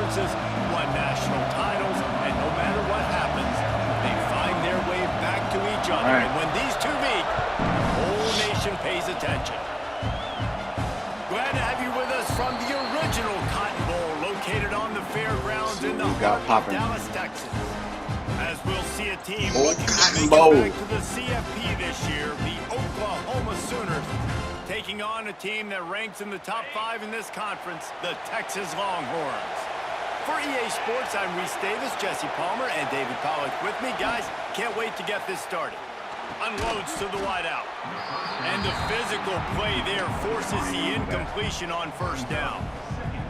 conferences, won national titles, and no matter what happens, they find their way back to each other. And when these two meet, the whole nation pays attention. Glad to have you with us from the original Cotton Bowl, located on the fairgrounds in the heart of Dallas, Texas. As we'll see a team looking to make it back to the CFP this year, the Oklahoma Sooners, taking on a team that ranks in the top 5 in this conference, the Texas Longhorns. For EA Sports, I'm Reese Davis, Jesse Palmer, and David Pollack with me. Guys, can't wait to get this started. Unloads to the wideout. And the physical play there forces the incompletion on first down.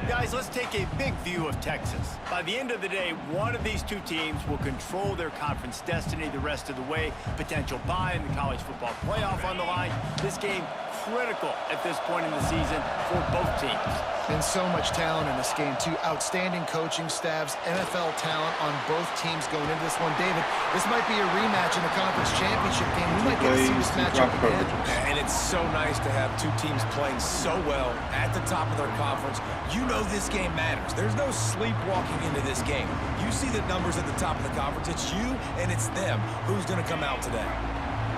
Guys, let's take a big view of Texas. By the end of the day, one of these two teams will control their conference destiny the rest of the way. Potential bye in the college football playoff on the line. This game critical at this point in the season for both teams. And so much talent in this game, too. Outstanding coaching staffs, NFL talent on both teams going into this one. David, this might be a rematch in the conference championship game. We might get to see this matchup again. And it's so nice to have two teams playing so well at the top of their conference. You know this game matters. There's no sleepwalking into this game. You see the numbers at the top of the conference. It's you and it's them. Who's going to come out today?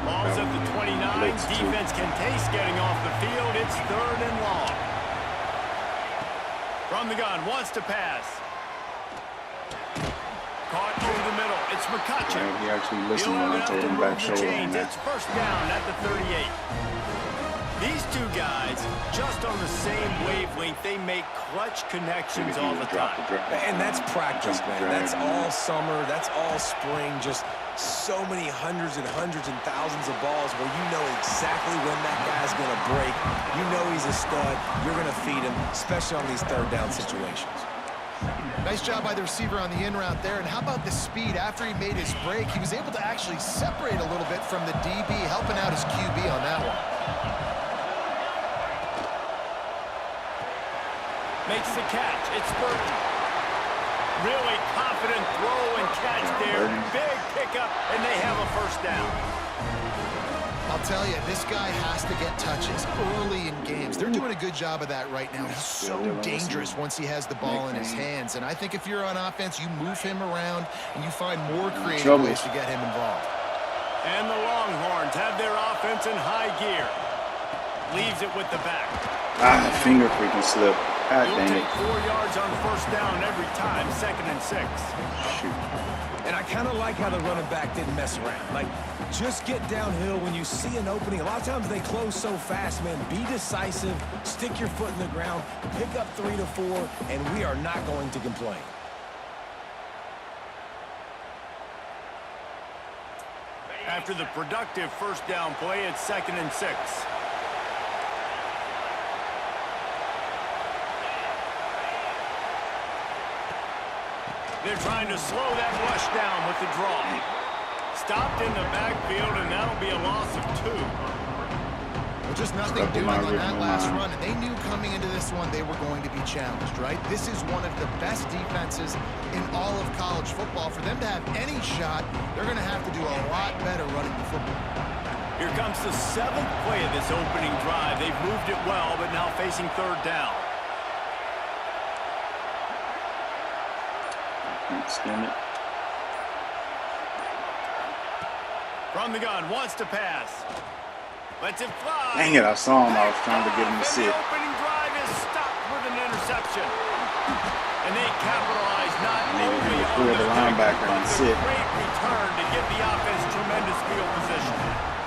Ball's at the 29. Defense can taste getting off the field. It's 3rd and long. From the gun, wants to pass. Caught over the middle. It's McCutcheon. He actually listened when I told him back shoulder on that. It's first down at the 38. These two guys, just on the same wavelength, they make clutch connections all the time. And that's practice, man. That's all summer. That's all spring. Just so many hundreds and thousands of balls where you know exactly when that guy's going to break. You know he's a stud. You're going to feed him, especially on these 3rd down situations. Nice job by the receiver on the in route there. And how about the speed? After he made his break, he was able to actually separate a little bit from the DB, helping out his QB on that one. Makes the catch. It's Burton. Really confident throw and catch there. Big pickup, and they have a first down. I'll tell you, this guy has to get touches early in games. They're doing a good job of that right now. He's so dangerous once he has the ball in his hands. And I think if you're on offense, you move him around and you find more creative ways to get him involved. And the Longhorns have their offense in high gear. Leaves it with the back. Finger freaking slip. God He'll dang take it. 4 yards on first down every time, 2nd and 6. Shoot. And I kind of like how the running back didn't mess around. Like, just get downhill when you see an opening. A lot of times they close so fast, man. Be decisive, stick your foot in the ground, pick up 3 to 4, and we are not going to complain. After the productive first down play, it's 2nd and 6. They're trying to slow that rush down with the draw. Stopped in the backfield, and that'll be a loss of 2. Well, just nothing doing on that last run. And they knew coming into this one they were going to be challenged, right? This is one of the best defenses in all of college football. For them to have any shot, they're going to have to do a lot better running the football. Here comes the 7th play of this opening drive. They've moved it well, but now facing 3rd down. Skim it. From the gun, wants to pass. Lets it fly. Dang it, I saw him. I was trying to get him to sit. The opening drive is stopped with an interception. And they capitalize not only on the linebacker and sit. Great return to give the offense tremendous field position.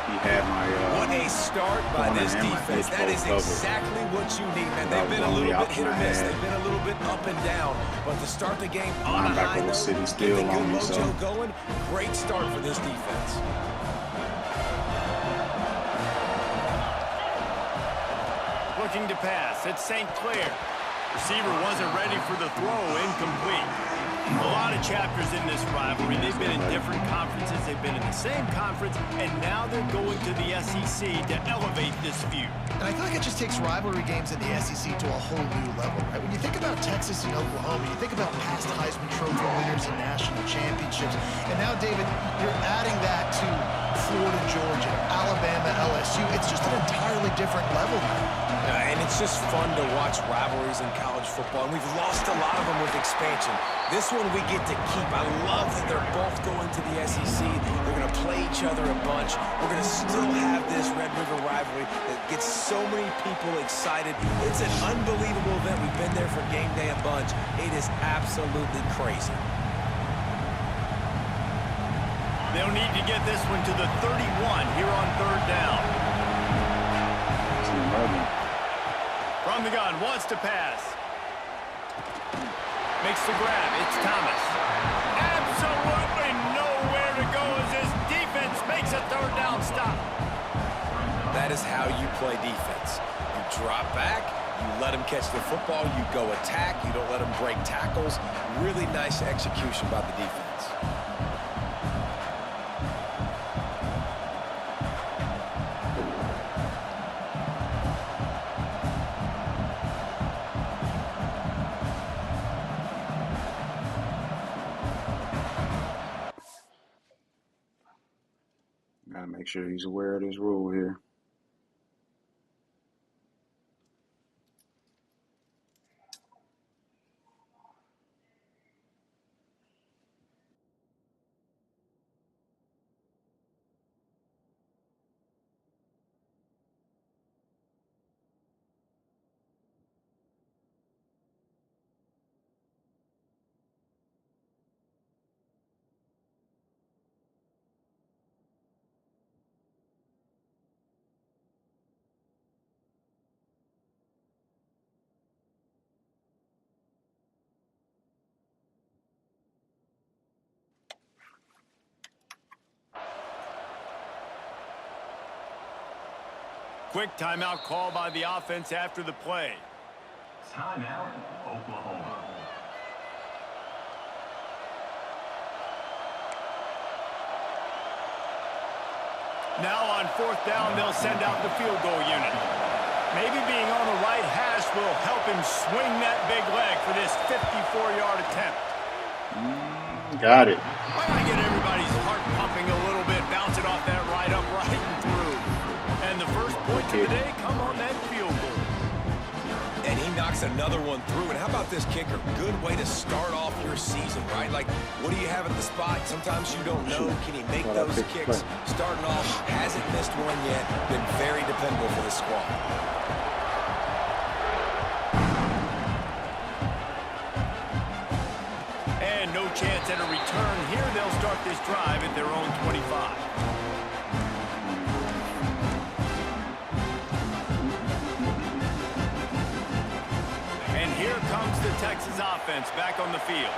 He had my what a start by this defense. That is exactly what you need, man. They've been a little bit hit or miss. They've been a little bit up and down. But to start the game on a high note, get the good mojo going, great start for this defense. Looking to pass. It's St. Clair. Receiver wasn't ready for the throw. Incomplete. A lot of chapters in this rivalry. They've been in different conferences. They've been in the same conference. And now they're going to the SEC to elevate this feud. And I feel like it just takes rivalry games in the SEC to a whole new level, right? When you think about Texas and Oklahoma, you think about past Heisman Trophy winners and national championships. And now, David, you're adding that to Florida, Georgia, Alabama, LSU. It's just an entirely different level now. And it's just fun to watch rivalries in college football. And we've lost a lot of them with expansion. This one we get to keep. I love that they're both going to the SEC. They're going to play each other a bunch. We're going to still have this Red River rivalry that gets so many people excited. It's an unbelievable event. We've been there for game day a bunch. It is absolutely crazy. They'll need to get this one to the 31 here on 3rd down. From the gun, wants to pass. Makes the grab, it's Thomas. Absolutely nowhere to go as this defense makes a 3rd down stop. That is how you play defense. You drop back, you let them catch the football, you go attack, you don't let them break tackles. Really nice execution by the defense. Gotta make sure he's aware of this rule here. Quick timeout call by the offense after the play. Timeout, Oklahoma. Now on 4th down, they'll send out the field goal unit. Maybe being on the right hash will help him swing that big leg for this 54-yard attempt. Got it. Why not get everybody's heart pumping a little bit, bounce it off that right upright and through. And the first point of the day come on that field goal. And he knocks another one through. And how about this kicker? Good way to start off your season, right? Like, what do you have at the spot? Sometimes you don't know. Can he make those kicks? Starting off, hasn't missed one yet. Been very dependable for the squad. And no chance at a return here. They'll start this drive at their own 25. The Texas offense back on the field.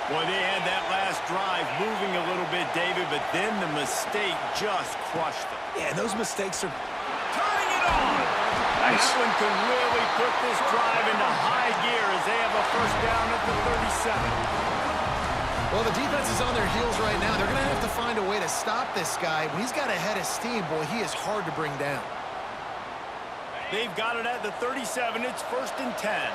Boy, they had that last drive moving a little bit, David, but then the mistake just crushed them. Yeah, those mistakes are turning it on. Nice. That one can really put this drive into high gear as they have a 1st down at the 37. Well, the defense is on their heels right now. They're going to have to find a way to stop this guy. When he's got a head of steam, boy, he is hard to bring down. They've got it at the 37. It's 1st and 10.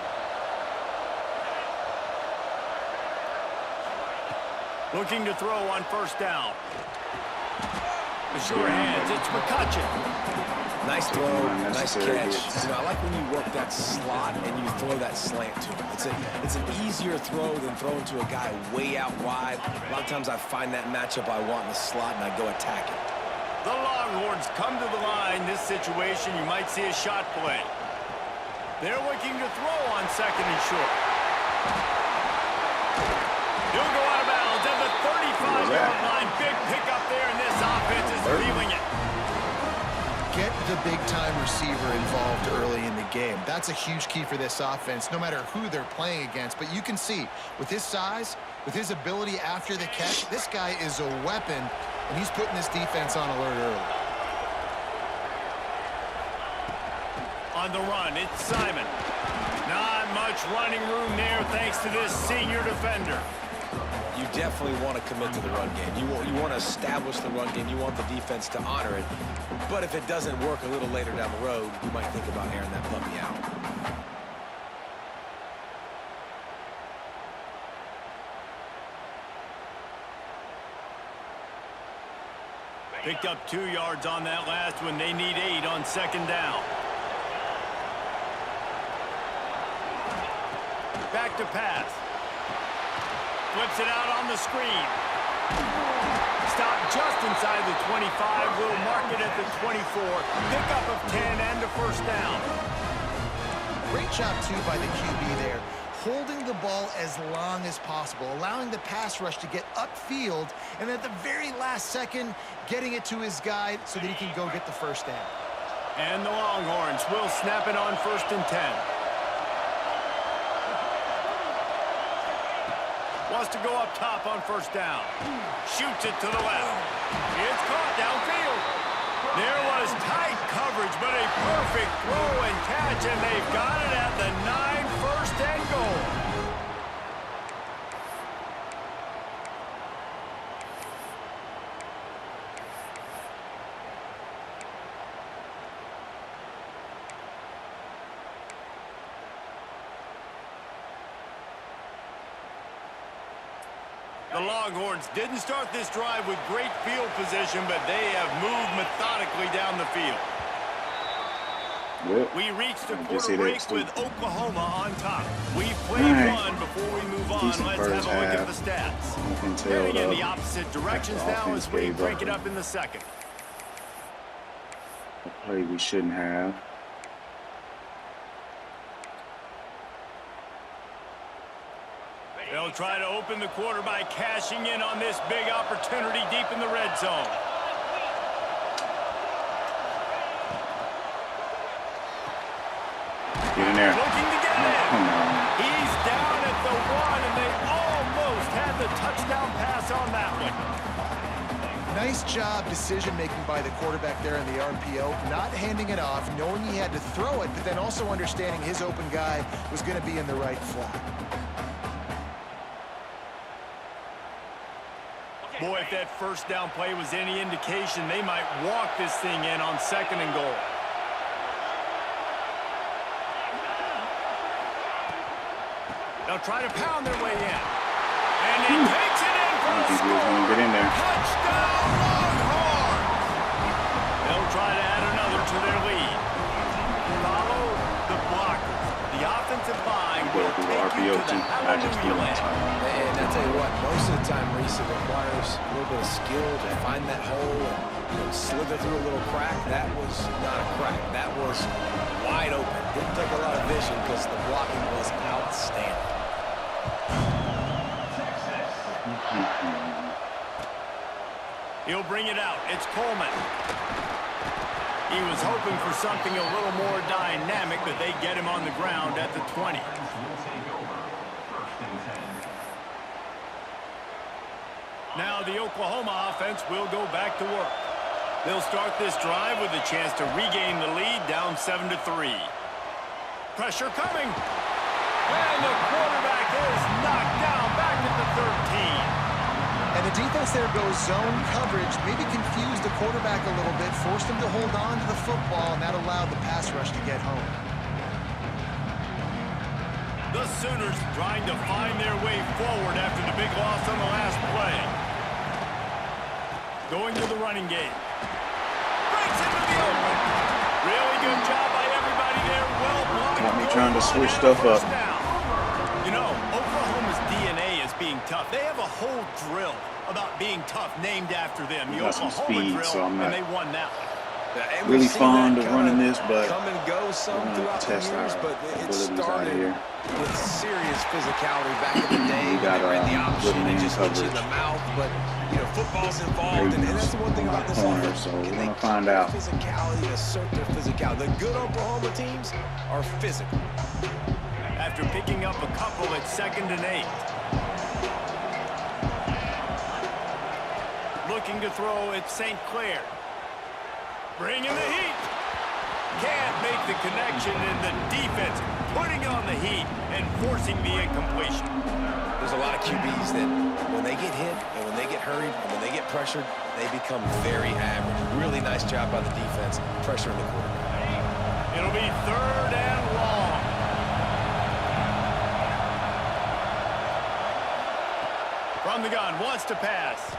Looking to throw on 1st down. The sure hands, it's McCutcheon. Nice throw, nice catch. You know, I like when you work that slot and you throw that slant to him. It's an easier throw than throwing to a guy way out wide. A lot of times I find that matchup I want in the slot and I go attack it. The Longhorns come to the line. This situation, you might see a shot play. They're looking to throw on 2nd and short. He'll go out of bounds at the 35-yard line. Big pickup there, and this offense is feeling it. Get the big-time receiver involved early in the game. That's a huge key for this offense, no matter who they're playing against. But you can see, with his size, with his ability after the catch, this guy is a weapon, and he's putting this defense on alert early. On the run, it's Simon. Not much running room there thanks to this senior defender. You definitely want to commit to the run game. You want to establish the run game. You want the defense to honor it. But if it doesn't work a little later down the road, you might think about airing that puppy out. Picked up 2 yards on that last one. They need 8 on second down. Back to pass. Flips it out on the screen. Stop just inside the 25. We'll mark it at the 24. Pickup of 10 and a first down. Great job, too, by the QB there. Holding the ball as long as possible, allowing the pass rush to get upfield, and at the very last second, getting it to his guy so that he can go get the first down. And the Longhorns will snap it on 1st and 10. Wants to go up top on first down. Shoots it to the left. It's caught downfield. There was tight coverage, but a perfect throw and catch, and they've got it at the 9, 1st and goal. The Longhorns didn't start this drive with great field position, but they have moved methodically down the field. Yep. We reached the Just quarter hit break it. with Oklahoma on top. We've played Alright. one. Before we move on, Decent let's have first a look at half. the stats. You can tell Heading in though, the opposite directions the now offense as we gave break up it up in the second. a play we shouldn't have. They'll try to open the quarter by cashing in on this big opportunity deep in the red zone. Get in there. Looking to get in. Come on. He's down at the 1, and they almost had the touchdown pass on that one. Nice job decision-making by the quarterback there in the RPO, not handing it off, knowing he had to throw it, but then also understanding his open guy was going to be in the right flat. Boy, if that first down play was any indication, they might walk this thing in on 2nd and goal. They'll try to pound their way in. And he takes it in for I a think he was score. going to get in there. Touchdown, Longhorns! They'll try to add another to their lead. Follow the blockers. The offensive line will take you to the hallelujah land. And I tell you what, most of the time, Reese, it requires a little bit of skill to find that hole and slither through a little crack. That was not a crack. That was wide open. Didn't take a lot of vision because the blocking was outstanding. He'll bring it out. It's Coleman. He was hoping for something a little more dynamic, but they get him on the ground at the 20. Now the Oklahoma offense will go back to work. They'll start this drive with a chance to regain the lead, down 7-3. Pressure coming. And the quarterback is knocked down back at the 13. And the defense there goes zone coverage, maybe confused the quarterback a little bit, forced him to hold on to the football, and that allowed the pass rush to get home. The Sooners trying to find their way forward after the big loss on the last play. Going to the running game. Breaks into the open. Really good job by everybody there. Well blocked. Got me trying to switch stuff up. You know, Oklahoma's DNA is being tough. They have a whole drill about being tough named after them. The Got some Oklahoma speed, drill, so I'm and not they won that one. And really we've seen fond that of running this, but come and go some I'm gonna throughout the test years, our but it abilities out started here. with serious physicality back in the day. We When got they ran the good option and man just hit you in coverage. the mouth, but you know football's involved, and that's the one thing on about my this corner, offense. so Can we're they gonna find keep their out. physicality, assert their physicality. The good Oklahoma teams are physical. After picking up a couple at 2nd and 8. Looking to throw at St. Clair. Bringing the heat. Can't make the connection, and the defense putting on the heat and forcing the incompletion. There's a lot of QBs that when they get hit and when they get hurried and when they get pressured, they become very average. Really nice job by the defense, pressuring the quarterback. It'll be 3rd and long. From the gun, wants to pass.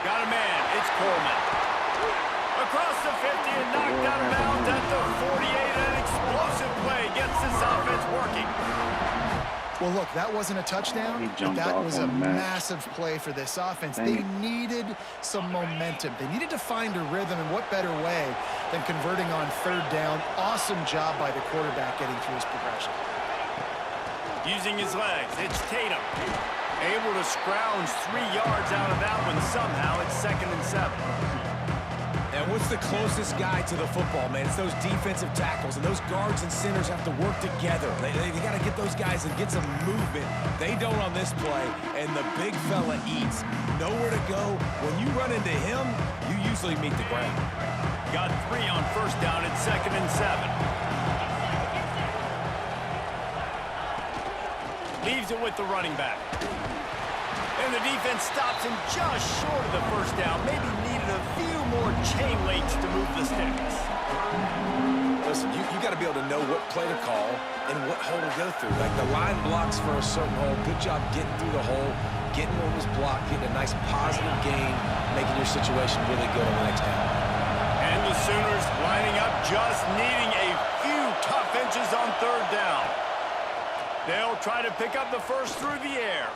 Got a man. It's Coleman. Across the 50 and knocked out of bounds at the 48. An explosive play gets this offense working. Well, look, that wasn't a touchdown, but that was a massive play for this offense. They needed some momentum. They needed to find a rhythm, and what better way than converting on third down. Awesome job by the quarterback getting through his progression. Using his legs, it's Tatum. Able to scrounge 3 yards out of that one somehow. It's 2nd and 7. And what's the closest guy to the football, man? It's those defensive tackles, and those guards and centers have to work together. They got to get those guys and get some movement. They don't on this play, and the big fella eats. Nowhere to go. When you run into him, you usually meet the ground. Got 3 on first down. It's 2nd and 7. Leaves it with the running back. And the defense stops him just short of the first down. Maybe needed a few more chain links to move the sticks. Listen, you got to be able to know what play to call and what hole to go through. Like the line blocks for a certain hole. Good job getting through the hole, getting what was blocked, getting a nice positive gain, making your situation really good on the next down. And the Sooners lining up, just needing a few tough inches on third down. They'll try to pick up the first through the air.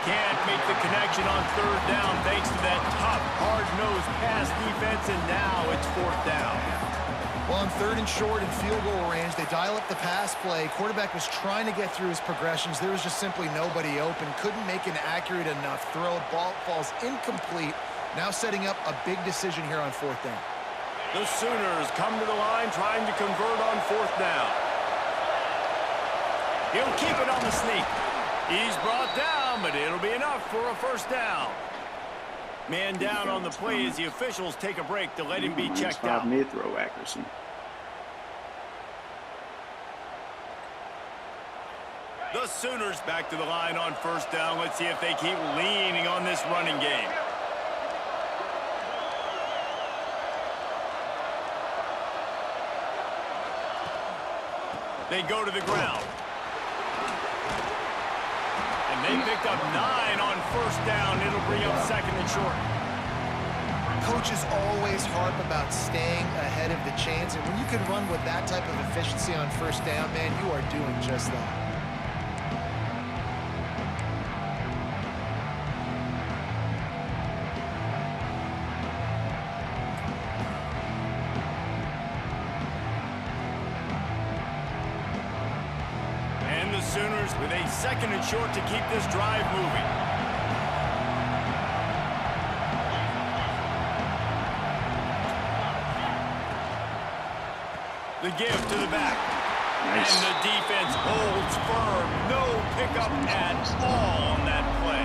Can't make the connection on third down thanks to that tough, hard-nosed pass defense, and now it's 4th down. Well, on 3rd and short and field goal range, they dial up the pass play. Quarterback was trying to get through his progressions. There was just simply nobody open. Couldn't make an accurate enough throw. Ball falls incomplete. Now setting up a big decision here on 4th down. The Sooners come to the line trying to convert on 4th down. He'll keep it on the sneak. He's brought down, but it'll be enough for a first down. Man down on the play as the officials take a break to let him be checked out. Mid-throw accuracy. The Sooners back to the line on first down. Let's see if they keep leaning on this running game. They go to the ground. They picked up 9 on first down. It'll bring up 2nd and short. Coaches always harp about staying ahead of the chains, and when you can run with that type of efficiency on first down, man, you are doing just that. Sooners with a 2nd and short to keep this drive moving. The give to the back. Nice. And the defense holds firm. No pickup at all on that play.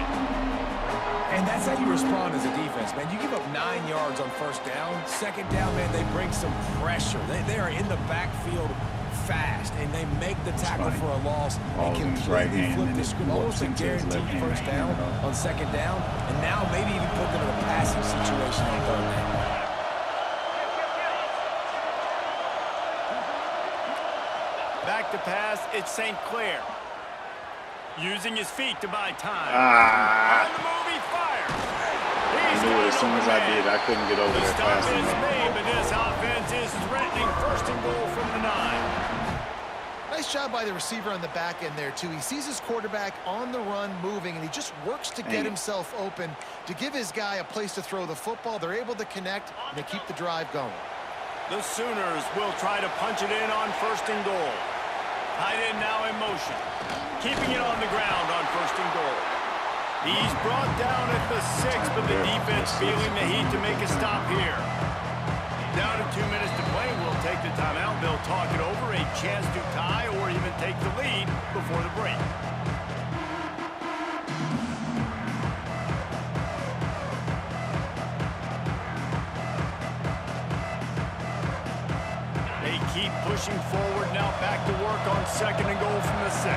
And that's how you respond as a defense, man. You give up 9 yards on first down. 2nd down, man, they bring some pressure. They are in the backfield fast, and they make the tackle for a loss and completely flip the script. Almost a guaranteed first down on 2nd down, and now maybe even put them in a passing situation on 3rd down. Back to pass, it's St. Clair. Using his feet to buy time. On the move, he fires. I knew it as soon as I did. I couldn't get over there fast enough. The stop is made, but this offense is threatening 1st and goal from the 9. Nice job by the receiver on the back end there, too. He sees his quarterback on the run moving, and he just works to get himself open to give his guy a place to throw the football. They're able to connect, and they keep the drive going. The Sooners will try to punch it in on 1st and goal. Tight end now in motion. Keeping it on the ground on 1st and goal. He's brought down at the 6, but the defense feeling the heat to make a stop here. Down to 2 minutes to play. We'll take the timeout. They'll talk it over. A chance to tie or even take the lead before the break. They keep pushing forward now. Back to work on 2nd and goal from the 6.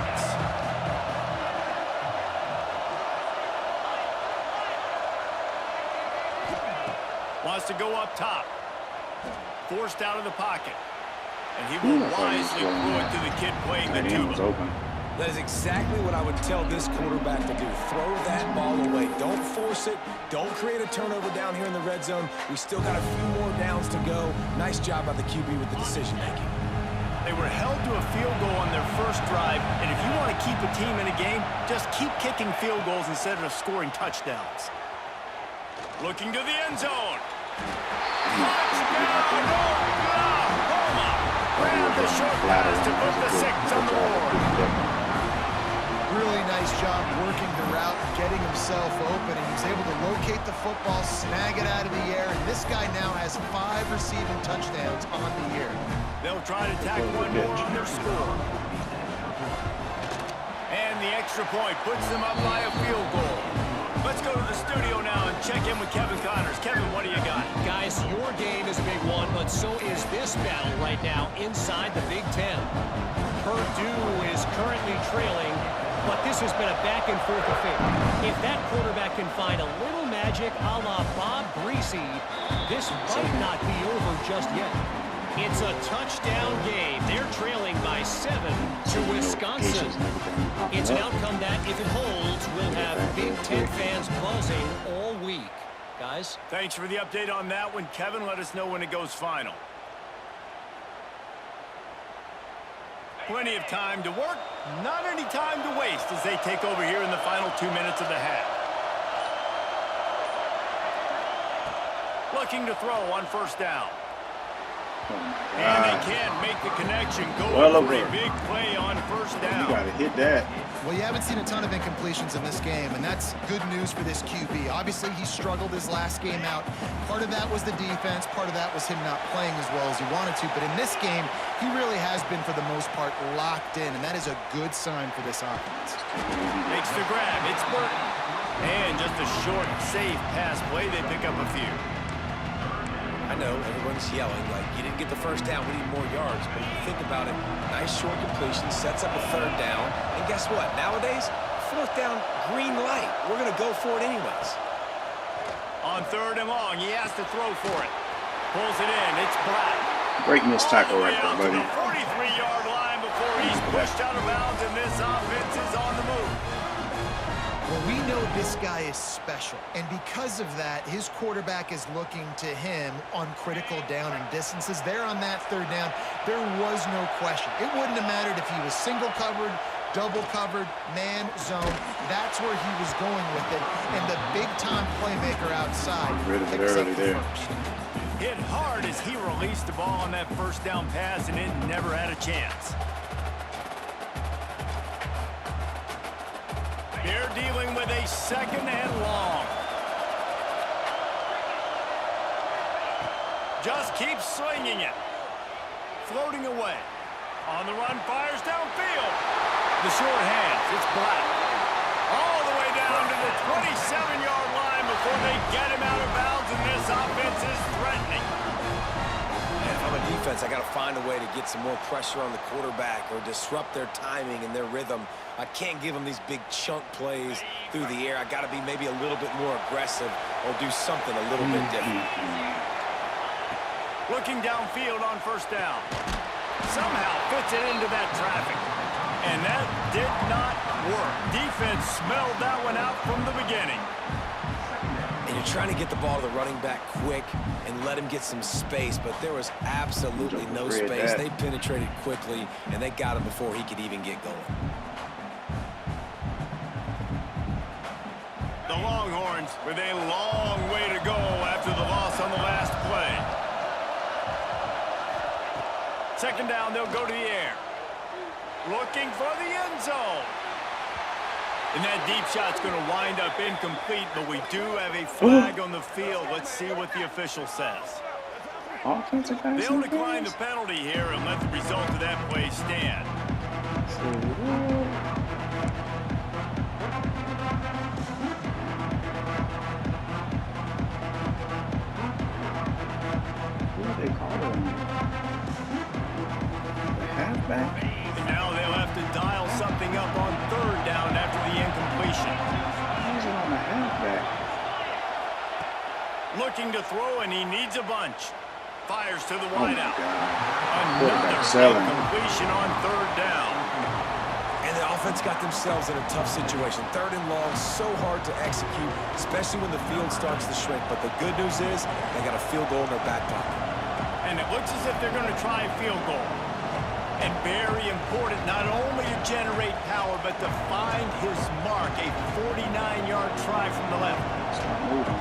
Wants to go up top. Forced out of the pocket. And he will wisely throw it to the kid playing the tuba. That is exactly what I would tell this quarterback to do. Throw that ball away. Don't force force it. Don't create a turnover down here in the red zone. We still got a few more downs to go. Nice job by the QB with the decision-making. They were held to a field goal on their first drive, and if you want to keep a team in a game, just keep kicking field goals instead of scoring touchdowns. Looking to the end zone. Touchdown, Oklahoma! Grab the short pass to put the 6 on the board. Really nice job working the route, getting himself open, and he's able to locate the football, snag it out of the air, and this guy now has 5 receiving touchdowns on the year. They'll try to tack one more on their score. And the extra point puts them up by a field goal. Let's go to the studio now and check in with Kevin Connors. Kevin, what do you got? Guys, your game is a big one, but so is this battle right now inside the Big Ten. Purdue is currently trailing, but this has been a back-and-forth affair. If that quarterback can find a little magic a la Bob Greasy, this might not be over just yet. It's a touchdown game. They're trailing by 7 to Wisconsin. It's an outcome that, if it holds, will have Big Ten fans buzzing all week. Guys? Thanks for the update on that one, Kevin. Let us know when it goes final. Plenty of time to work, not any time to waste as they take over here in the final 2 minutes of the half. Looking to throw on first down. And they can't make the connection. Go for a big play on first down. You got to hit that. Well, you haven't seen a ton of incompletions in this game, and that's good news for this QB. Obviously, he struggled his last game out. Part of that was the defense. Part of that was him not playing as well as he wanted to. But in this game, he really has been, for the most part, locked in, and that is a good sign for this offense. Makes the grab. It's Burton. And just a short, safe pass play. They pick up a few. I know everyone's yelling, like, you didn't get the first down, we need more yards. But if you think about it, nice short completion, sets up a 3rd down. And guess what? Nowadays, 4th down, green light. We're going to go for it anyways. On 3rd and long, he has to throw for it. Pulls it in. It's Black. Great missed tackle right there, buddy. The 43-yard line before he's pushed out of bounds, and this offense is on the move. Well, we know this guy is special, and because of that, his quarterback is looking to him on critical down and distances. There on that 3rd down, there was no question. It wouldn't have mattered if he was single covered, double covered, man, zone. That's where he was going with it, and the big-time playmaker outside picks up the first. Hit hard as he released the ball on that first down pass, and it never had a chance. They're dealing with a 2nd and long. Just keeps swinging it. Floating away. On the run, fires downfield. The short hands, it's Black. All the way down to the 27-yard line before they get him out of bounds, and this offense is threatening. And if I'm a defense, I got to find a way to get some more pressure on the quarterback or disrupt their timing and their rhythm. I can't give them these big chunk plays through the air. I got to be maybe a little bit more aggressive or do something a little bit different. Looking downfield on first down. Somehow fits it into that traffic. And that did not work. Defense smelled that one out from the beginning. And you're trying to get the ball to the running back quick and let him get some space, but there was absolutely no space. They penetrated quickly, and they got him before he could even get going. The Longhorns with a long way to go after the loss on the last play. 2nd down, they'll go to the air. Looking for the end zone. And that deep shot's going to wind up incomplete, but we do have a flag on the field. Let's see what the official says. They'll decline the penalty here and let the result of that play stand. They call him the halfback. And now they'll have to dial something up on 3rd down after the incompletion. He's on the halfback. Looking to throw, and he needs a bunch. Fires to the wideout. Another incompletion on 3rd down. And the offense got themselves in a tough situation. 3rd and long, so hard to execute, especially when the field starts to shrink. But the good news is they got a field goal in their back pocket. And it looks as if they're going to try a field goal. And very important, not only to generate power, but to find his mark, a 49-yard try from the left. Start moving.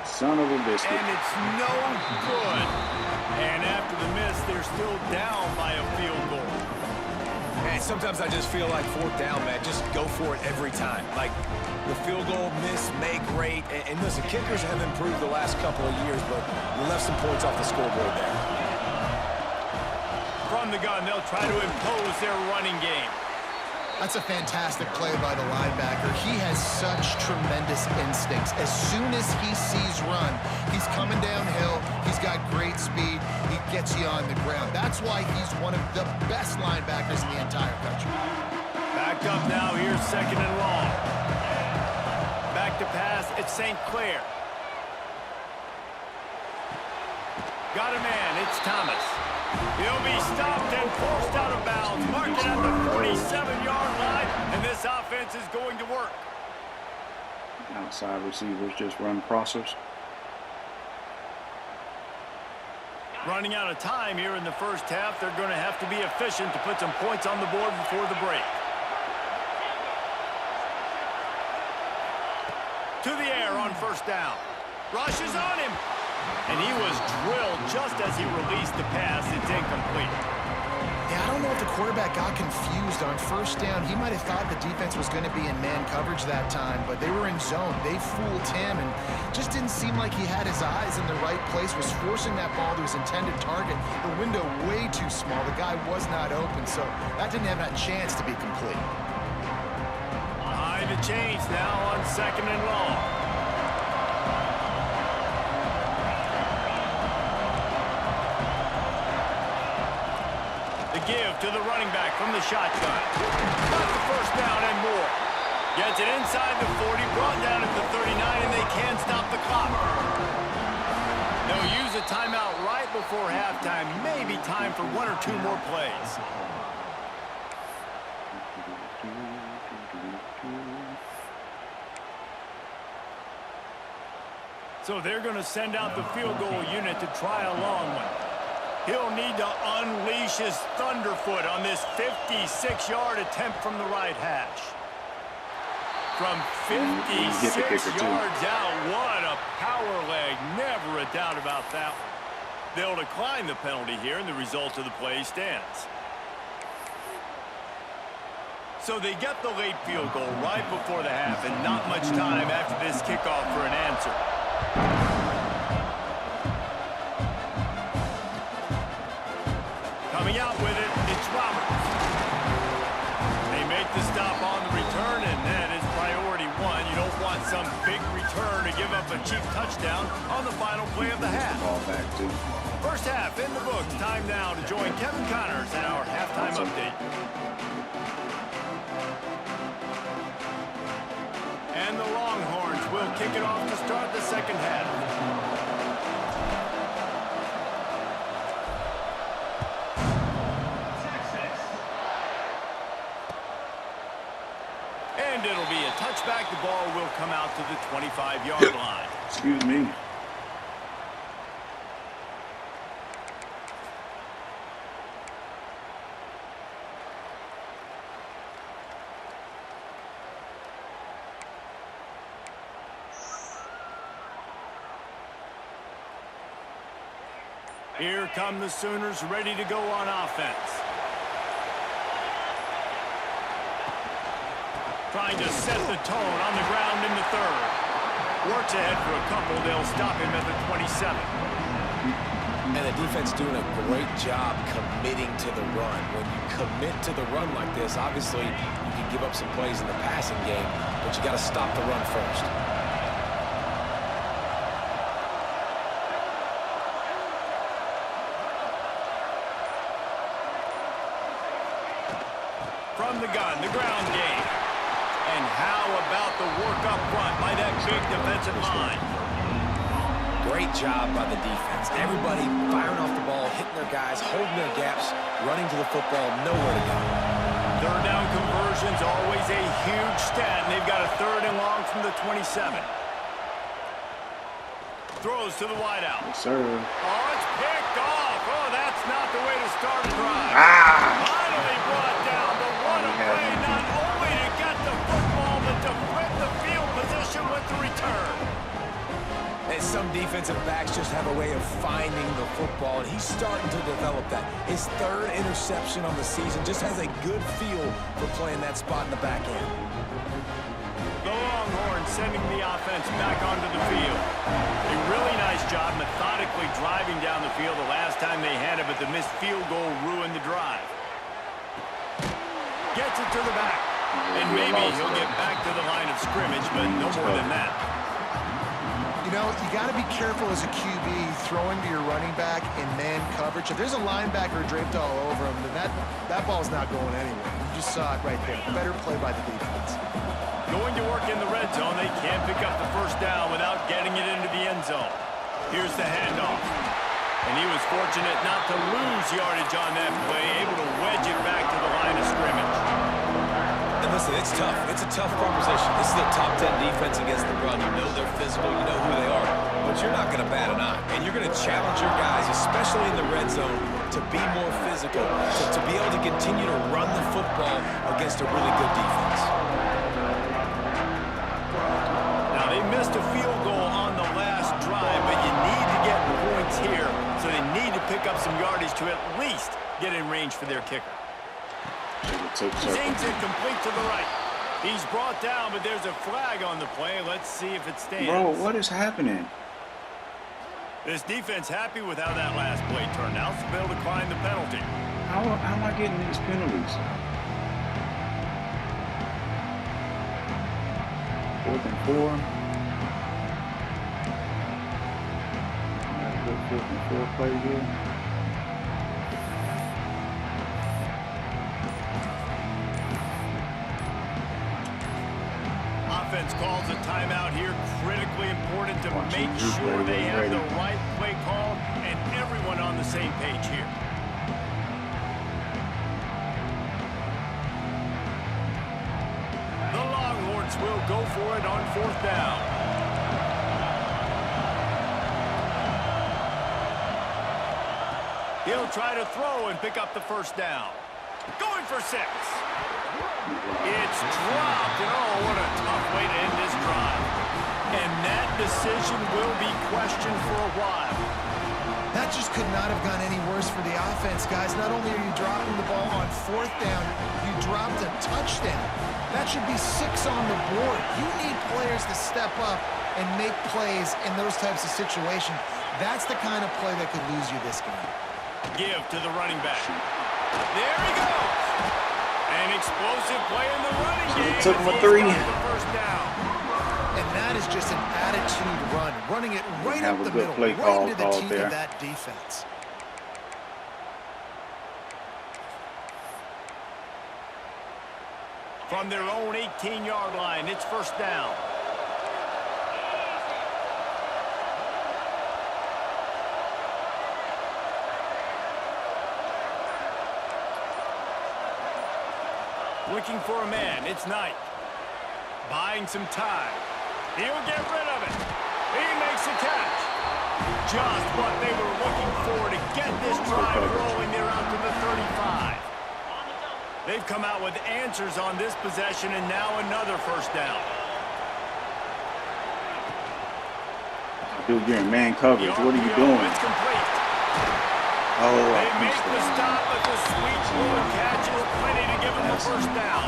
Son of a biscuit. And it's no good. And after the miss, they're still down by a field goal. And sometimes I just feel like 4th down, man, just go for it every time. Like the field goal, miss, make, rate. And listen, kickers have improved the last couple of years, but we left some points off the scoreboard there. From the gun, they'll try to impose their running game. That's a fantastic play by the linebacker. He has such tremendous instincts. As soon as he sees run, he's coming downhill. He's got great speed. He gets you on the ground. That's why he's one of the best linebackers in the entire country. Backed up now. Here's 2nd and long. Back to pass. It's St. Clair. Got a man. It's Thomas. He'll be stopped and forced out of bounds. Marked at the 47-yard line, and this offense is going to work. Outside receivers just run crossers. Running out of time here in the first half. They're going to have to be efficient to put some points on the board before the break. To the air on 1st down. Rush is on him. And he was drilled just as he released the pass. It's incomplete. Yeah, I don't know if the quarterback got confused on 1st down. He might have thought the defense was going to be in man coverage that time, but they were in zone. They fooled him and just didn't seem like he had his eyes in the right place, was forcing that ball to his intended target. The window way too small. The guy was not open, so that didn't have that chance to be complete. Behind the chains now on 2nd and long. Give to the running back from the shotgun. Got the 1st down and more. Gets it inside the 40, brought down at the 39, and they can't stop the clock. They'll use a timeout right before halftime. Maybe time for 1 or 2 more plays. So they're going to send out the field goal unit to try a long one. He'll need to unleash his thunderfoot on this 56-yard attempt from the right hash. From 56 yards out, what a power leg. Never a doubt about that. They'll decline the penalty here, and the result of the play stands. So they get the late field goal right before the half, and not much time after this kickoff for an answer. Coming out with it, it's Roberts. They make the stop on the return, and that is priority 1. You don't want some big return to give up a cheap touchdown on the final play of the half. Ball back too. First half in the books. Time now to join Kevin Connors in our halftime update. And the Longhorns will kick it off to start the second half. And it'll be a touchback. The ball will come out to the 25-yard line. Excuse me. Here come the Sooners ready to go on offense. Trying to set the tone on the ground in the third. Works ahead for a couple. They'll stop him at the 27. And the defense doing a great job committing to the run. When you commit to the run like this, obviously you can give up some plays in the passing game, but you got to stop the run first. From the gun, the ground game. And how about the work up front by that big defensive line? Great job by the defense. Everybody firing off the ball, hitting their guys, holding their gaps, running to the football, nowhere to go. Third down conversion's always a huge stat, and they've got a 3rd and long from the 27. Throws to the wideout. Yes, sir. Oh, it's picked off. Oh, that's not the way to start a drive. Finally brought down, but what a play, not only to get the football, but to flip the field position with the return. And some defensive backs just have a way of finding the football, and he's starting to develop that. His 3rd interception on the season, just has a good feel for playing that spot in the back end. The Longhorns sending the offense back onto the field. A really nice job methodically driving down the field the last time they had it, but the missed field goal ruined the drive. Gets it to the back. And maybe he'll get back to the line of scrimmage, but no more than that. You know, you got to be careful as a QB throwing to your running back in man coverage. If there's a linebacker draped all over him, then that ball's not going anywhere. You just saw it right there. Better play by the defense. Going to work in the red zone, they can't pick up the 1st down without getting it into the end zone. Here's the handoff. And he was fortunate not to lose yardage on that play, able to wedge it back to the line of scrimmage. And listen, it's tough. It's a tough proposition. This is a top 10 defense against the run. You know they're physical. You know who they are. But you're not going to bat an eye. And you're going to challenge your guys, especially in the red zone, to be more physical, to be able to continue to run the football against a really good defense. Now, they missed a field goal on the last drive, but you need to get points here, so they need to pick up some yardage to at least get in range for their kicker. Zings it complete to the right. He's brought down, but there's a flag on the play. Let's see if it stands. Bro, what is happening? This defense happy with how that last play turned out, so they'll decline the penalty. How am I getting these penalties? 4th and 4. Good 4th and 4 play here. Offense calls a timeout here. Critically important to make sure they have the right play call and everyone on the same page here. The Longhorns will go for it on 4th down. He'll try to throw and pick up the 1st down. Going for 6. It's dropped, and oh, what a tough way to end this drive. And that decision will be questioned for a while. That just could not have gone any worse for the offense, guys. Not only are you dropping the ball on 4th down, you dropped a touchdown. That should be 6 on the board. You need players to step up and make plays in those types of situations. That's the kind of play that could lose you this game. Give to the running back. There he goes. An explosive play in the running game. Took him a 3. First down. And that is just an attitude run. Running it right up the middle, play right into the call teeth there. of that defense. From their own 18-yard line, it's 1st down. Looking for a man, it's Knight. Buying some time. He'll get rid of it. He makes a catch. Just what they were looking for to get this drive rolling. They're out to the 35. They've come out with answers on this possession, and now another 1st down. Dude, you're in man coverage. What are you doing? It's complete. Oh, They make the stop, but the sweet little catch is plenty to give them the 1st down.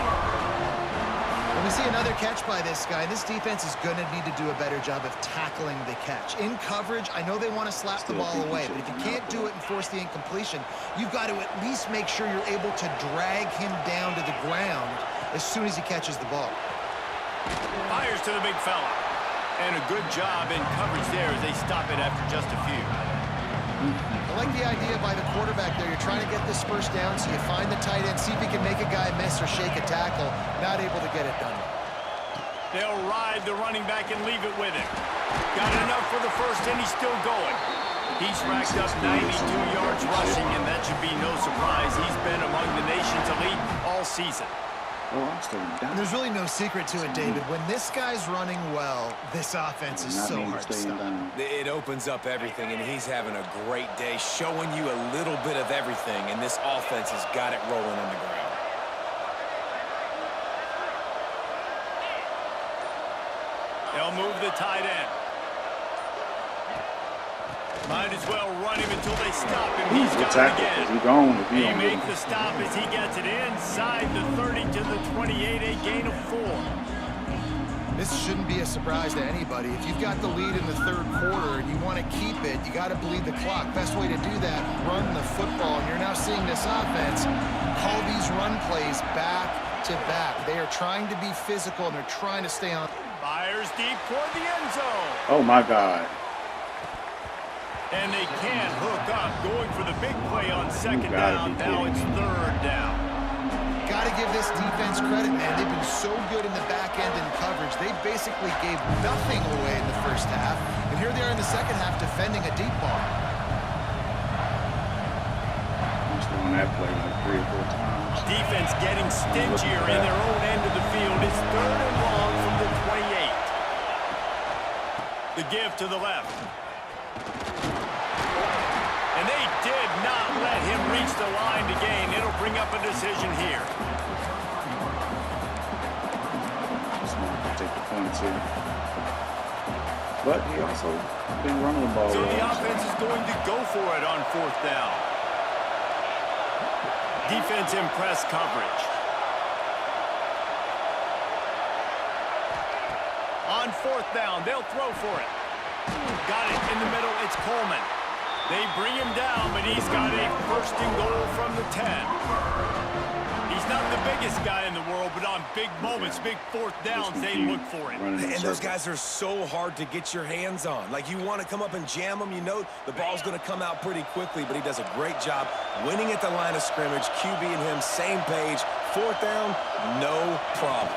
When we see another catch by this guy, this defense is going to need to do a better job of tackling the catch. In coverage, I know they want to slap the ball away, but if you can't do it and force the incompletion, you've got to at least make sure you're able to drag him down to the ground as soon as he catches the ball. Fires to the big fella. And a good job in coverage there as they stop it after just a few. I like the idea by the quarterback there. You're trying to get this 1st down, so you find the tight end, see if he can make a guy miss or shake a tackle. Not able to get it done. They'll ride the running back and leave it with him. Got enough for the first, and he's still going. He's racked up 92 yards rushing, and that should be no surprise. He's been among the nation's elite all season. And there's really no secret to it, David. When this guy's running well, this offense is so hard to stop. It opens up everything, and he's having a great day, showing you a little bit of everything, and this offense has got it rolling on the ground. They'll move the tight end. Might as well run him until they stop him. He's got it again. He makes the stop as he gets it inside the 30 to the 28, a gain of 4. This shouldn't be a surprise to anybody. If you've got the lead in the third quarter and you want to keep it, you got to bleed the clock. Best way to do that, run the football. And you're now seeing this offense call these run plays back to back. They are trying to be physical, and they're trying to stay on. Fires deep toward the end zone. Oh, my God. And they can't hook up, going for the big play on second down. Now it's third down. Got to give this defense credit, man. They've been so good in the back end in coverage. They basically gave nothing away in the first half. And here they are in the second half defending a deep ball. Just on that play like 3 or 4 times. Defense getting stingier in their own end of the field. It's third and long from the 28. The give to the left. And they did not let him reach the line to gain. It'll bring up a decision here. Take the points here. But he also been running the ball. So the offense is going to go for it on fourth down. Defense in press coverage. On fourth down, they'll throw for it. Got it in the middle. It's Coleman. They bring him down, but he's got a first and goal from the 10. He's not the biggest guy in the world, but on big moments, big fourth downs, they look for him. And those guys are so hard to get your hands on. Like, you want to come up and jam them, you know the ball's going to come out pretty quickly, but he does a great job winning at the line of scrimmage. QB and him, same page. Fourth down, no problem.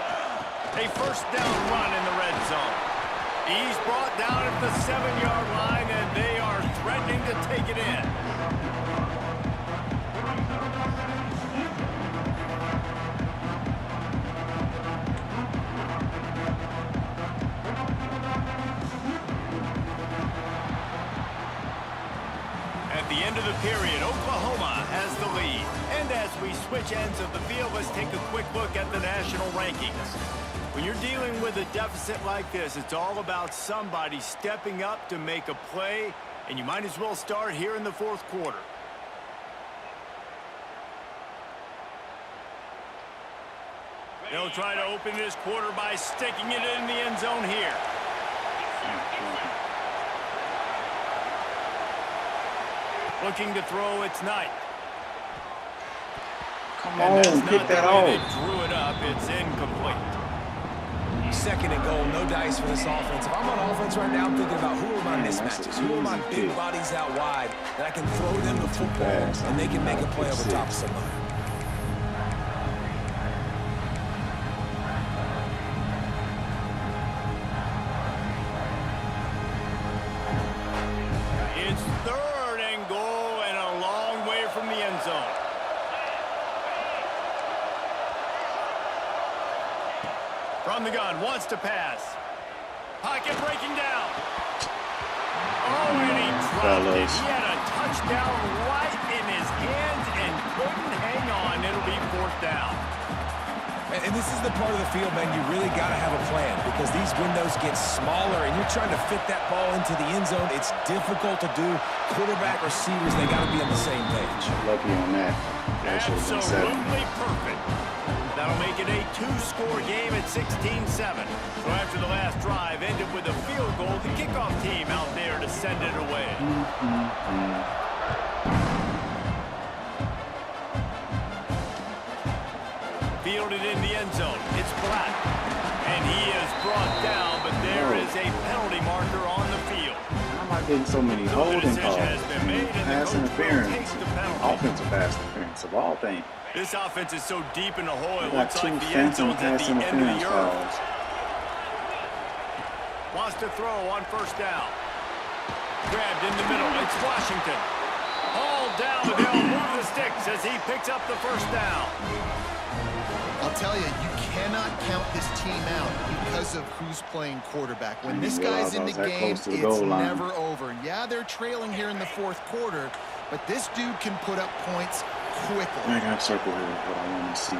A first down run in the red zone. He's brought down at the 7-yard line, and they are threatening to take it in. At the end of the period, Oklahoma has the lead. And as we switch ends of the field, let's take a quick look at the national rankings. When you're dealing with a deficit like this, it's all about somebody stepping up to make a play, and you might as well start here in the fourth quarter. They'll try to open this quarter by sticking it in the end zone here. Looking to throw, it's Knight. Come on, pick that off. They drew it up, it's incomplete. Second and goal, no dice for this offense. If I'm on offense right now, I'm thinking about who are my mismatches, who are my big bodies out wide, that I can throw them the football and they can make a play over top of somebody. It's third and goal and a long way from the end zone. From the gun, wants to pass. Pocket breaking down. Oh, and he dropped it. He had a touchdown right in his hands and couldn't hang on. It'll be fourth down. And this is the part of the field, man, you really got to have a plan because these windows get smaller and you're trying to fit that ball into the end zone. It's difficult to do. Quarterback, receivers, they got to be on the same page. Lucky on that. Absolutely perfect. That'll make it a 2-score game at 16-7. So after the last drive ended with a field goal, the kickoff team out there to send it away. Fielded in the end zone. It's Black. And he is brought down, but there is a penalty marker on the field. How am I getting so many holding calls? Pass interference, offensive pass interference of all things. This offense is so deep in the hole, it looks like the end zone's at the end of the earth. Wants to throw on first down. Grabbed in the middle. It's Washington. Hauled down, but they'll move the sticks as he picks up the first down. I'll tell you, you cannot count this team out because of who's playing quarterback. When this guy's in the game, it's never over. Yeah, they're trailing here in the fourth quarter, but this dude can put up points quickly. I got circle here what I want to see.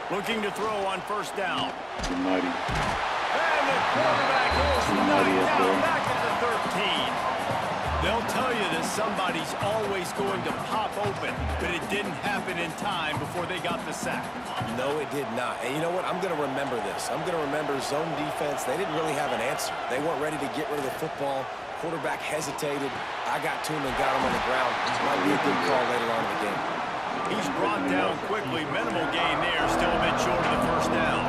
Looking to throw on first down. Too muddy. And the quarterback is knocked down back at the 13. They'll tell you that somebody's always going to pop open, but it didn't happen in time before they got the sack. No, it did not. And you know what? I'm going to remember this. I'm going to remember zone defense. They didn't really have an answer. They weren't ready to get rid of the football. Quarterback hesitated. I got to him and got him on the ground. This might be a good call later on in the game. He's brought down quickly. Minimal gain there. Still a bit short of the first down.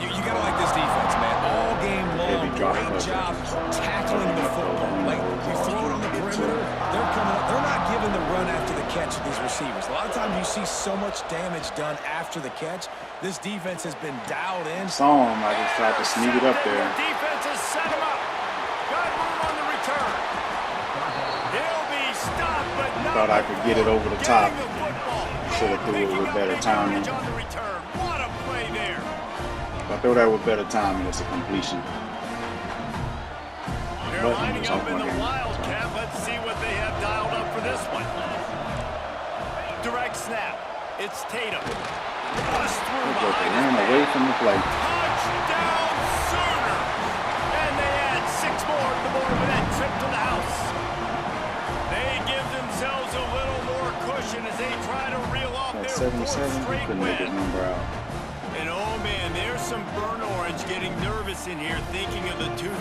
You got to like this defense, man. All game long, great job tackling the football. Like, you throw it on the perimeter, they're coming up. They're not giving the run after the catch to these receivers. A lot of times you see so much damage done after the catch. This defense has been dialed in. Saw him. I just tried to sneak it up there. The defense has set him up. Got room on the return. He'll be stopped, but not thought I could get it over the top. Should have threw it with better timing. What a play there. If I throw that with better timing, it's a completion. They're lining up in the Wildcat. Let's see what they have dialed up for this one. Direct snap. It's Tatum. Bust through behind ran away from the play. Touchdown Sooner. And they add 6 more to the board with that trip to the house. They give themselves a little more cushion as they try to reel off their 4th straight win. And oh man, there's some burnt orange getting nervous in here thinking of the 2000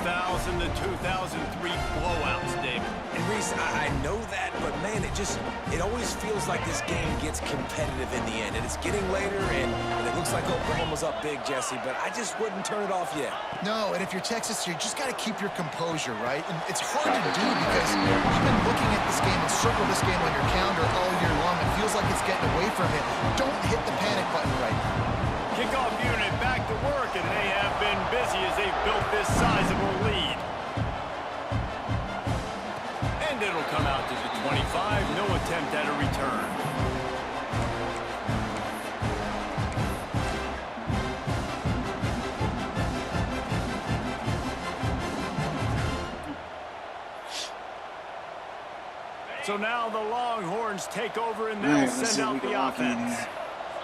to 2003 blowouts, David. And Reese, I know that, but man, it always feels like this game gets competitive in the end. And it's getting later, and it looks like Oklahoma's up big, Jesse, but I just wouldn't turn it off yet. No, and if you're Texas, you just got to keep your composure, right? And it's hard to do because you've been looking at this game and circle this game on your calendar all year long. It feels like it's getting away from it. Don't hit the panic button right now. Kickoff unit back to work, and they have been busy as they've built this sizable lead. And it'll come out to the 25. No attempt at a return. So now the Longhorns take over, and they'll send out the offense.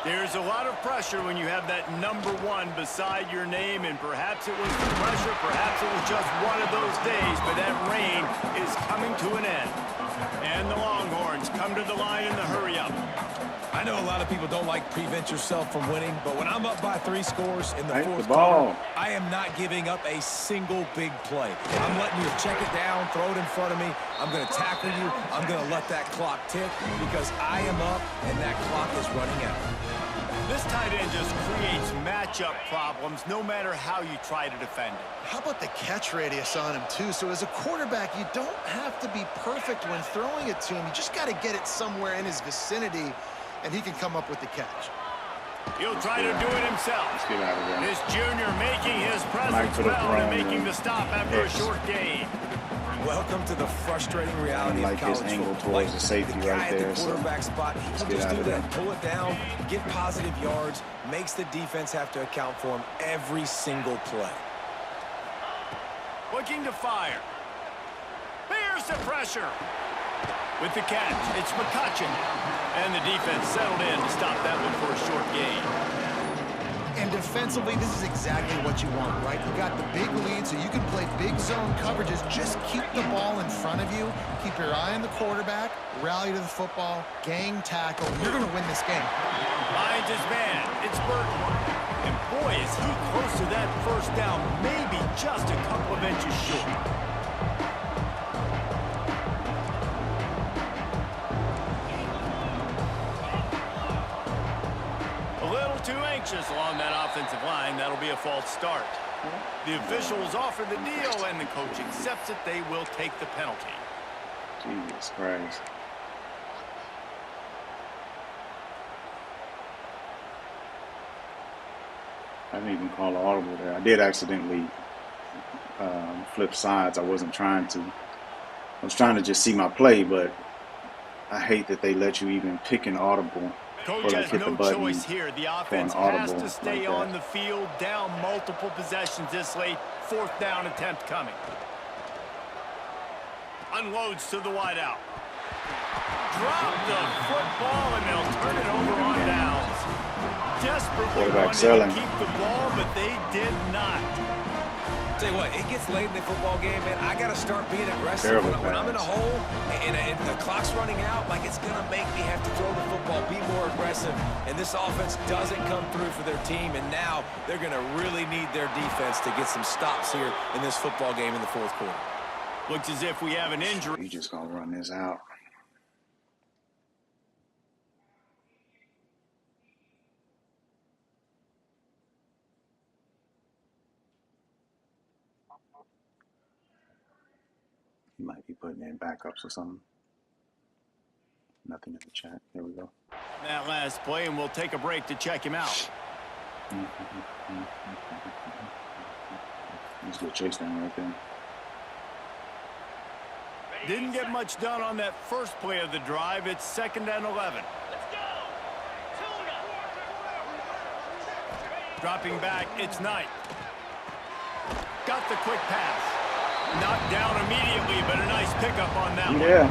There's a lot of pressure when you have that number 1 beside your name, and perhaps it was the pressure, perhaps it was just one of those days, but that rain is coming to an end. And the Longhorns come to the line in the hurry-up. I know a lot of people don't like prevent yourself from winning, but when I'm up by 3 scores in the 4th quarter, I am not giving up a single big play. I'm letting you check it down, throw it in front of me. I'm going to tackle you. I'm going to let that clock tick because I am up and that clock is running out. This tight end just creates matchup problems no matter how you try to defend it. How about the catch radius on him, too? So as a quarterback, you don't have to be perfect when throwing it to him. You just got to get it somewhere in his vicinity, and he can come up with the catch. He'll try to do it himself. Let's get out of there. This junior making his presence well and making the stop after a short gain. Welcome to the frustrating reality of college angle football. towards the safety right there. The quarterback spot, he'll just do that. Pull it down, get positive yards, makes the defense have to account for him every single play. Looking to fire. Here's the pressure. With the catch, it's McCutcheon. And the defense settled in to stop that one for a short gain. And defensively, this is exactly what you want, right? You got the big lead, so you can play big zone coverages. Just keep the ball in front of you. Keep your eye on the quarterback. Rally to the football. Gang tackle. You're going to win this game. Finds his man. It's Burton. And boy, is he close to that first down. Maybe just a couple of inches short. Too anxious along that offensive line. That'll be a false start. The officials offer the deal, and the coach accepts it. They will take the penalty. Jesus Christ. I didn't even call an audible there. I did accidentally flip sides. I wasn't trying to. I was trying to just see my play, but I hate that they let you even pick an audible. Coach has no choice here. The offense has to stay on the field, down multiple possessions this late. 4th down attempt coming. Unloads to the wideout. Drop the football, and they'll turn it over on downs. Desperately wanted to keep the ball, but they did not. Tell you what, it gets late in the football game, man. I got to start being aggressive. When I'm in a hole and the clock's running out, like, it's going to make me have to throw the football, be more aggressive. And this offense doesn't come through for their team, and now they're going to really need their defense to get some stops here in this football game in the 4th quarter. Looks as if we have an injury. You just going to run this out. He might be putting in backups or something. Nothing in the chat. There we go. That last play, and we'll take a break to check him out. He's a good chase down right there. Didn't get much done on that first play of the drive. It's 2nd and 11. Let's go. Dropping back, it's Knight. Got the quick pass. Knocked down immediately, but a nice pickup on that one. Yeah.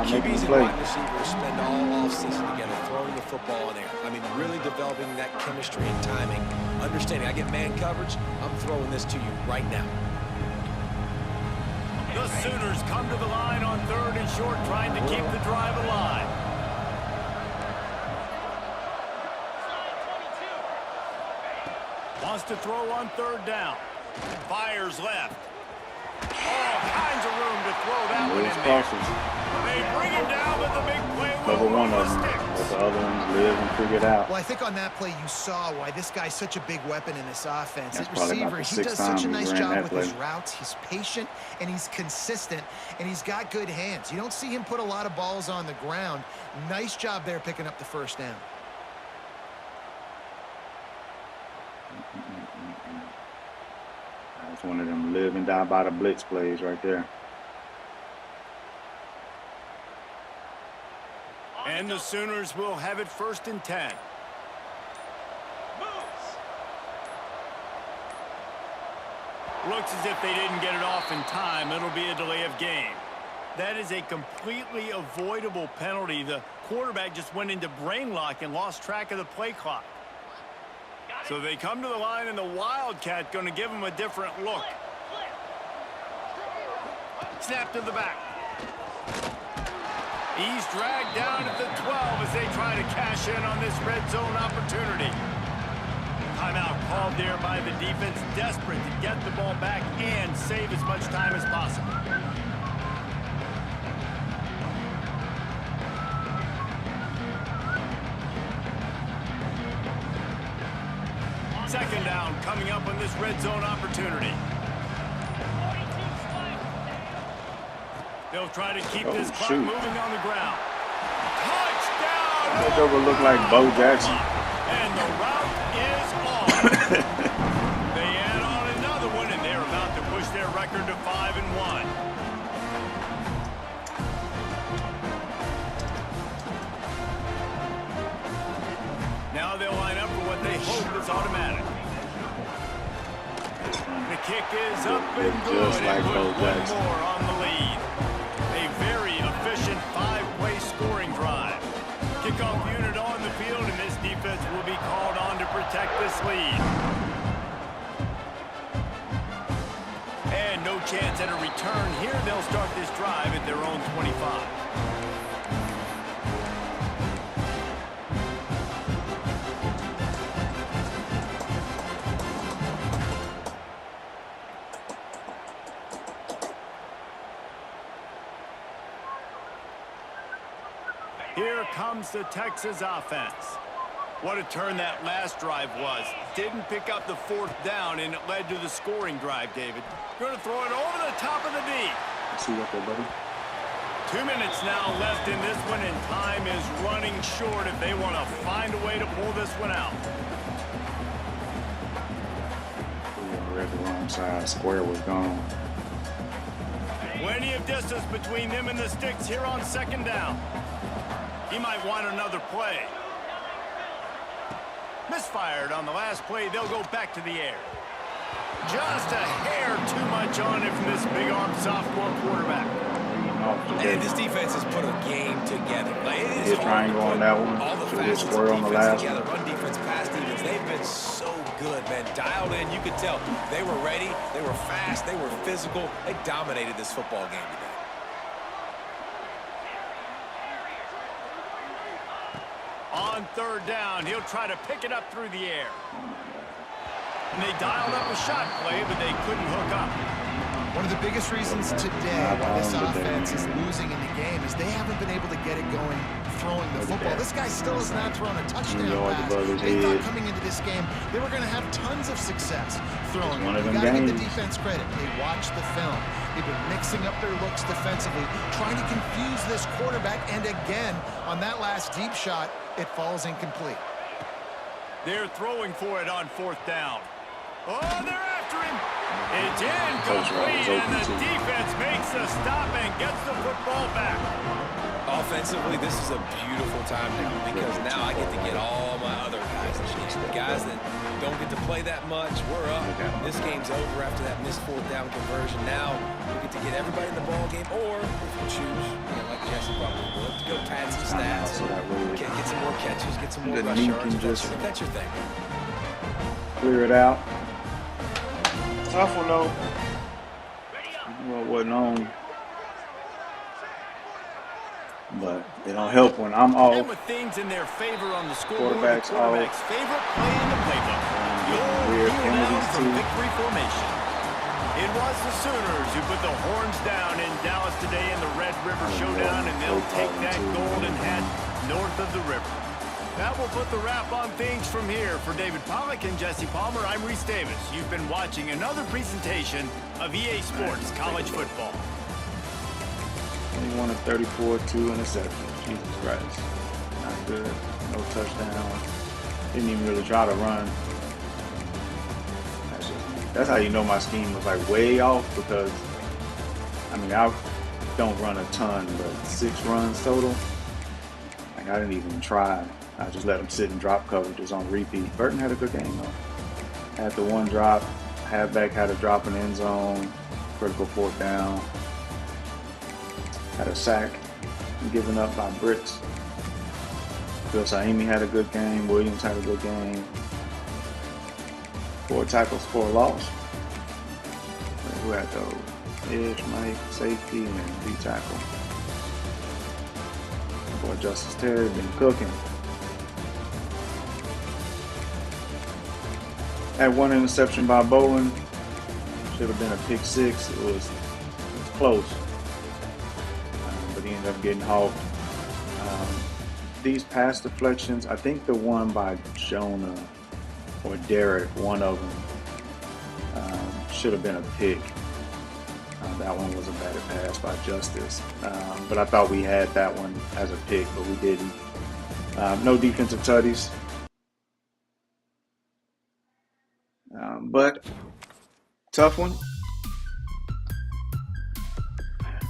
QBs and wide receivers spend all offseason together throwing the football in air. I mean, really developing that chemistry and timing. Understanding I get man coverage, I'm throwing this to you right now. The Sooners come to the line on 3rd and short, trying to keep the drive alive. Wants to throw on 3rd down. Fires left. All kinds of room to throw that one in there. They bring him down, but the big play will one of them. But the other ones live and figure it out. Well, I think on that play you saw why this guy's such a big weapon in this offense. That's At receiver, he does such a nice job with his play. routes. He's patient, and he's consistent, and he's got good hands. You don't see him put a lot of balls on the ground. Nice job there picking up the 1st down. That's one of them live and die by the blitz plays right there. And the Sooners will have it 1st and 10. Looks as if they didn't get it off in time. It'll be a delay of game. That is a completely avoidable penalty. The quarterback just went into brain lock and lost track of the play clock. So they come to the line, and the Wildcat going to give them a different look. Snap to the back. He's dragged down at the 12 as they try to cash in on this red zone opportunity. Timeout called there by the defense, desperate to get the ball back and save as much time as possible. Second down coming up on this red zone opportunity. They'll try to keep this clock moving on the ground. Touchdown! That over look like Bo Jackson. And the route is on. They add on another one, and they're about to push their record to 5-1. Now they'll line up for what they hope is automatic. The kick is up and good, just like and Bo put Jackson. one more on the lead. A very efficient 5-play scoring drive. Kickoff unit on the field, and this defense will be called on to protect this lead. And no chance at a return here. They'll start this drive at their own 25. Here comes the Texas offense. What a turn that last drive was. Didn't pick up the 4th down, and it led to the scoring drive, David. Going to throw it over the top of the D. See what there, buddy? 2 minutes now left in this one, and time is running short if they want to find a way to pull this one out. read the wrong side. Square was gone. Plenty of distance between them and the sticks here on second down. He might want another play. Misfired on the last play. They'll go back to the air. Just a hair too much on it from this big-arm sophomore quarterback. And this defense has put a game together. Like, it is triangle on that one. All the Should facets square of on the defense last together. one. Run defense, pass defense. They've been so good, man. Dialed in. You could tell they were ready. They were fast. They were physical. They dominated this football game today. On third down, he'll try to pick it up through the air. And they dialed up a shot play, but they couldn't hook up. One of the biggest reasons today why this offense is losing in the game is they haven't been able to get it going throwing the football. This guy still has not thrown a touchdown pass. They thought coming into this game they were going to have tons of success throwing it. You got to give the defense credit. They watched the film. They've been mixing up their looks defensively, trying to confuse this quarterback, and again, on that last deep shot, it falls incomplete. They're throwing for it on fourth down. Oh, they're after him. It's incomplete, and the defense makes the stop and gets the football back. Offensively, this is a beautiful time now because now I get to get all my other guys a chance. The guys that don't get to play that much, we're up. This game's over after that missed fourth down conversion. Now we get to get everybody in the ball game, or if you choose, like Jesse probably would, to go pad some stats, get some more catches, get some more rush yards. That's your thing. Clear it out. Tough one though. Well, wasn't on. But it don't help when I'm off. And with things in their favor on the scoreboard, Quarterback's quarterback's favorite play in the playbook. You'll now from victory formation. It was the Sooners who put the horns down in Dallas today in the Red River Showdown, and they'll take that golden hat north of the river. That will put the wrap on things from here. For David Pollack and Jesse Palmer, I'm Reese Davis. You've been watching another presentation of EA Sports College Football. 21 of 34, 2 interceptions. Jesus Christ. Not good. No touchdown. Didn't even really try to run. That's how you know my scheme was like way off, because I mean I don't run a ton, but 6 runs total. Like I didn't even try. I just let him sit in drop coverages on repeat. Burton had a good game though. Had the one drop. Halfback had a drop in the end zone. Critical fourth down. Had a sack given up by Brits. Phil Saimi had a good game. Williams had a good game. 4 tackles, 4 loss. Who had those? Edge, Mike, safety, and D tackle. Boy, Justice Terry been cooking. Had 1 interception by Bowen. Should have been a pick 6. It was close. But he ended up getting hauled. These pass deflections, I think the one by Jonah or Derek, one of them, should have been a pick. That one was a batted pass by Justice. But I thought we had that one as a pick, but we didn't. No defensive tutties. But tough one.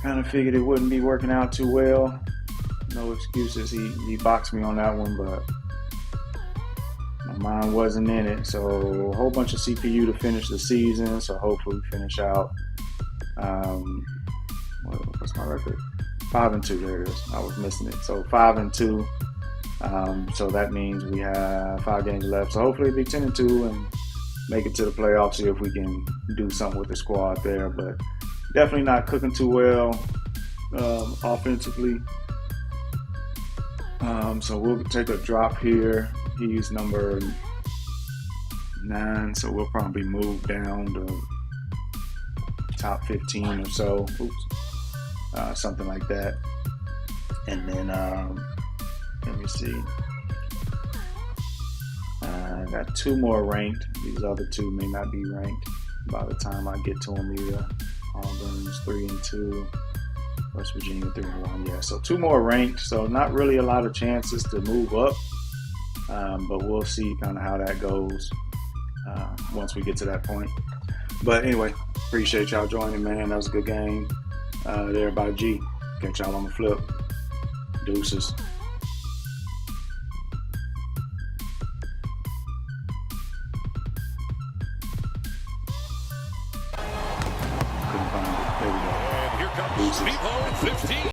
Kind of figured it wouldn't be working out too well. No excuses. He boxed me on that one, but my mind wasn't in it. So a whole bunch of CPU to finish the season. So hopefully we finish out. What's my record? 5-2. There it is. I was missing it. So 5-2. So that means we have 5 games left. So hopefully it'll be 10-2 and make it to the playoffs. See if we can do something with the squad there. But definitely not cooking too well offensively. So we'll take a drop here. He's number 9, so we'll probably move down to top 15 or so. Something like that. And then let me see. I got 2 more ranked. These other 2 may not be ranked by the time I get to them either. Auburn's 3-2. West Virginia 3-1. Yeah, so 2 more ranked. So not really a lot of chances to move up. But we'll see kind of how that goes once we get to that point. But anyway, appreciate y'all joining, man. That was a good game. There by G. Catch y'all on the flip. Deuces. Couldn't find it. There we go. And here comes Deuces. 15.